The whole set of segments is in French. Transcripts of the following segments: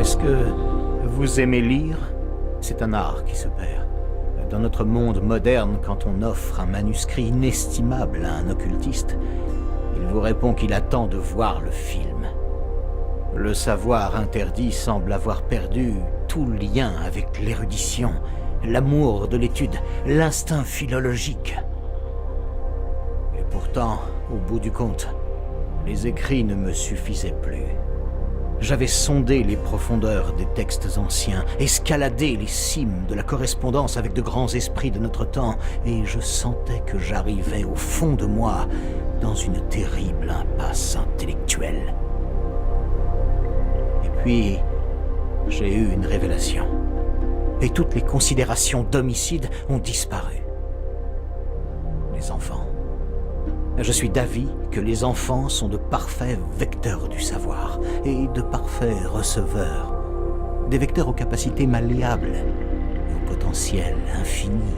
Est-ce que vous aimez lire? C'est un art qui se perd. Dans notre monde moderne, quand on offre un manuscrit inestimable à un occultiste, il vous répond qu'il attend de voir le film. Le savoir interdit semble avoir perdu tout lien avec l'érudition, l'amour de l'étude, l'instinct philologique. Et pourtant, au bout du compte, les écrits ne me suffisaient plus. J'avais sondé les profondeurs des textes anciens, escaladé les cimes de la correspondance avec de grands esprits de notre temps, et je sentais que j'arrivais au fond de moi dans une terrible impasse intellectuelle. Et puis, j'ai eu une révélation. Et toutes les considérations d'homicide ont disparu. Les enfants. Je suis d'avis que les enfants sont de parfaits vecteurs du savoir et de parfaits receveurs. Des vecteurs aux capacités malléables et au potentiel infini.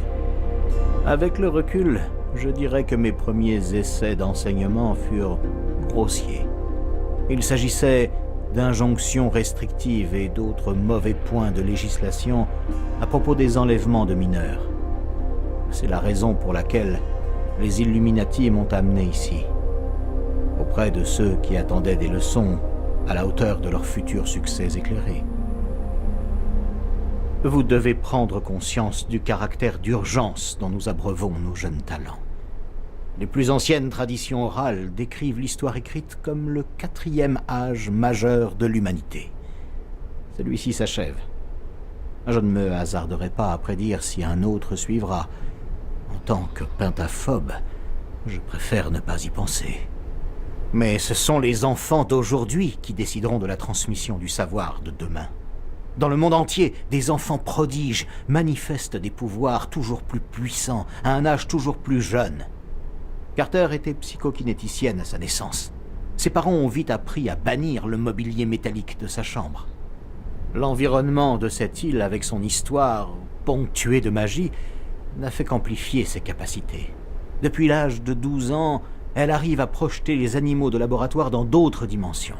Avec le recul, je dirais que mes premiers essais d'enseignement furent grossiers. Il s'agissait d'injonctions restrictives et d'autres mauvais points de législation à propos des enlèvements de mineurs. C'est la raison pour laquelle les Illuminati m'ont amené ici, auprès de ceux qui attendaient des leçons à la hauteur de leurs futurs succès éclairés. Vous devez prendre conscience du caractère d'urgence dont nous abreuvons nos jeunes talents. Les plus anciennes traditions orales décrivent l'histoire écrite comme le 4e âge majeur de l'humanité. Celui-ci s'achève. Je ne me hasarderai pas à prédire si un autre suivra. En tant que pentaphobe, je préfère ne pas y penser. Mais ce sont les enfants d'aujourd'hui qui décideront de la transmission du savoir de demain. Dans le monde entier, des enfants prodiges manifestent des pouvoirs toujours plus puissants, à un âge toujours plus jeune. Carter était psychokinéticienne à sa naissance. Ses parents ont vite appris à bannir le mobilier métallique de sa chambre. L'environnement de cette île, avec son histoire ponctuée de magie, n'a fait qu'amplifier ses capacités. Depuis l'âge de 12 ans, elle arrive à projeter les animaux de laboratoire dans d'autres dimensions.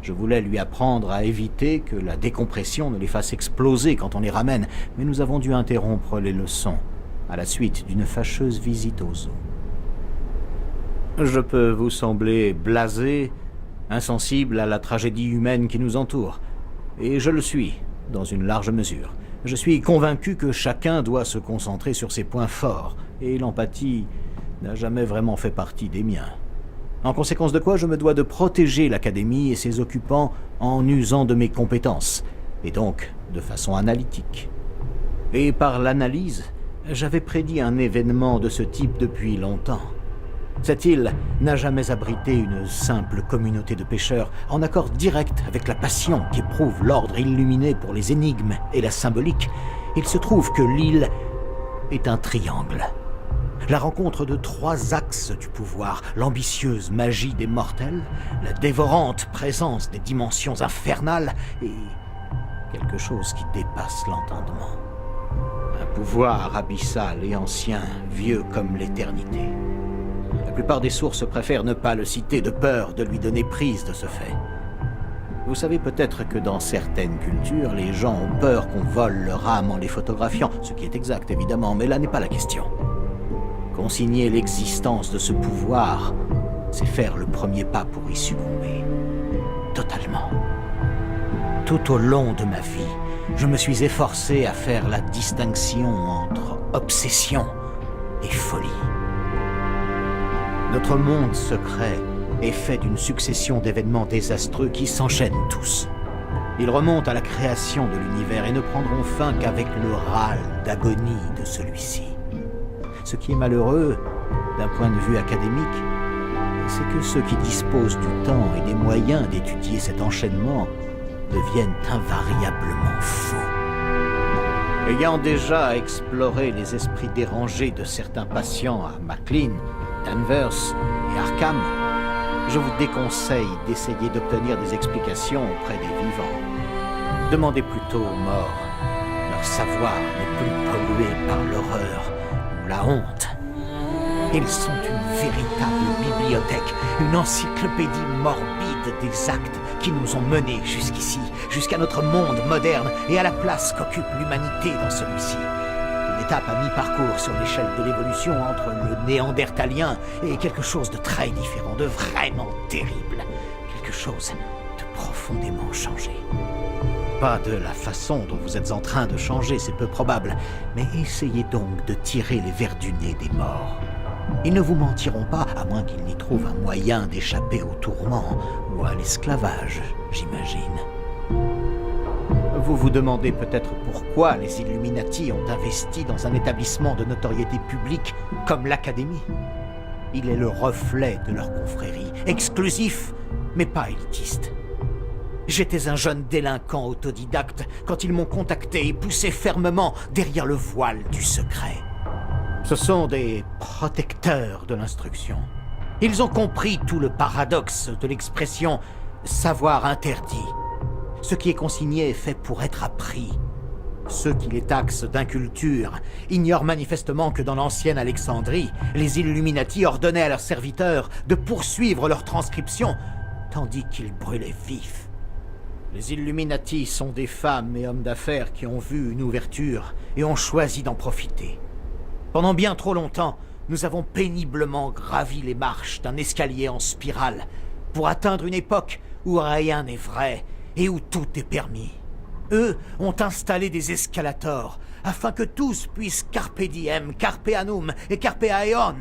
Je voulais lui apprendre à éviter que la décompression ne les fasse exploser quand on les ramène, mais nous avons dû interrompre les leçons à la suite d'une fâcheuse visite aux zoo. Je peux vous sembler blasé, insensible à la tragédie humaine qui nous entoure, et je le suis, dans une large mesure. Je suis convaincu que chacun doit se concentrer sur ses points forts, et l'empathie n'a jamais vraiment fait partie des miens. En conséquence de quoi, je me dois de protéger l'Académie et ses occupants en usant de mes compétences, et donc de façon analytique. Et par l'analyse, j'avais prédit un événement de ce type depuis longtemps. Cette île n'a jamais abrité une simple communauté de pêcheurs en accord direct avec la passion qu'éprouve l'ordre illuminé pour les énigmes et la symbolique. Il se trouve que l'île est un triangle. La rencontre de 3 axes du pouvoir, l'ambitieuse magie des mortels, la dévorante présence des dimensions infernales et quelque chose qui dépasse l'entendement. Un pouvoir abyssal et ancien, vieux comme l'éternité. La plupart des sources préfèrent ne pas le citer de peur de lui donner prise de ce fait. Vous savez peut-être que dans certaines cultures, les gens ont peur qu'on vole leur âme en les photographiant, ce qui est exact évidemment, mais là n'est pas la question. Consigner l'existence de ce pouvoir, c'est faire le premier pas pour y succomber. Totalement. Tout au long de ma vie, je me suis efforcé à faire la distinction entre obsession et folie. Notre monde secret est fait d'une succession d'événements désastreux qui s'enchaînent tous. Ils remontent à la création de l'univers et ne prendront fin qu'avec le râle d'agonie de celui-ci. Ce qui est malheureux, d'un point de vue académique, c'est que ceux qui disposent du temps et des moyens d'étudier cet enchaînement deviennent invariablement fous. Ayant déjà exploré les esprits dérangés de certains patients à McLean, Danvers et Arkham, je vous déconseille d'essayer d'obtenir des explications auprès des vivants. Demandez plutôt aux morts. Leur savoir n'est plus pollué par l'horreur ou la honte. Ils sont une véritable bibliothèque, une encyclopédie morbide des actes qui nous ont menés jusqu'ici, jusqu'à notre monde moderne et à la place qu'occupe l'humanité dans celui-ci. Une étape à mi-parcours sur l'échelle de l'évolution entre le néandertalien et quelque chose de très différent, de vraiment terrible. Quelque chose de profondément changé. Pas de la façon dont vous êtes en train de changer, c'est peu probable, mais essayez donc de tirer les vers du nez des morts. Ils ne vous mentiront pas, à moins qu'ils n'y trouvent un moyen d'échapper au tourment ou à l'esclavage, j'imagine. Vous vous demandez peut-être pourquoi les Illuminati ont investi dans un établissement de notoriété publique comme l'Académie. Il est le reflet de leur confrérie, exclusif, mais pas élitiste. J'étais un jeune délinquant autodidacte quand ils m'ont contacté et poussé fermement derrière le voile du secret. Ce sont des protecteurs de l'instruction. Ils ont compris tout le paradoxe de l'expression « savoir interdit ». Ce qui est consigné est fait pour être appris. Ceux qui les taxent d'inculture ignorent manifestement que dans l'ancienne Alexandrie, les Illuminati ordonnaient à leurs serviteurs de poursuivre leur transcription, tandis qu'ils brûlaient vifs. Les Illuminati sont des femmes et hommes d'affaires qui ont vu une ouverture et ont choisi d'en profiter. Pendant bien trop longtemps, nous avons péniblement gravi les marches d'un escalier en spirale pour atteindre une époque où rien n'est vrai et où tout est permis. Eux ont installé des escalators afin que tous puissent carpe diem, carpe annum et carpe aeon,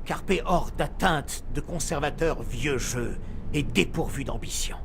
carpe hors d'atteinte de conservateurs vieux jeux et dépourvus d'ambition.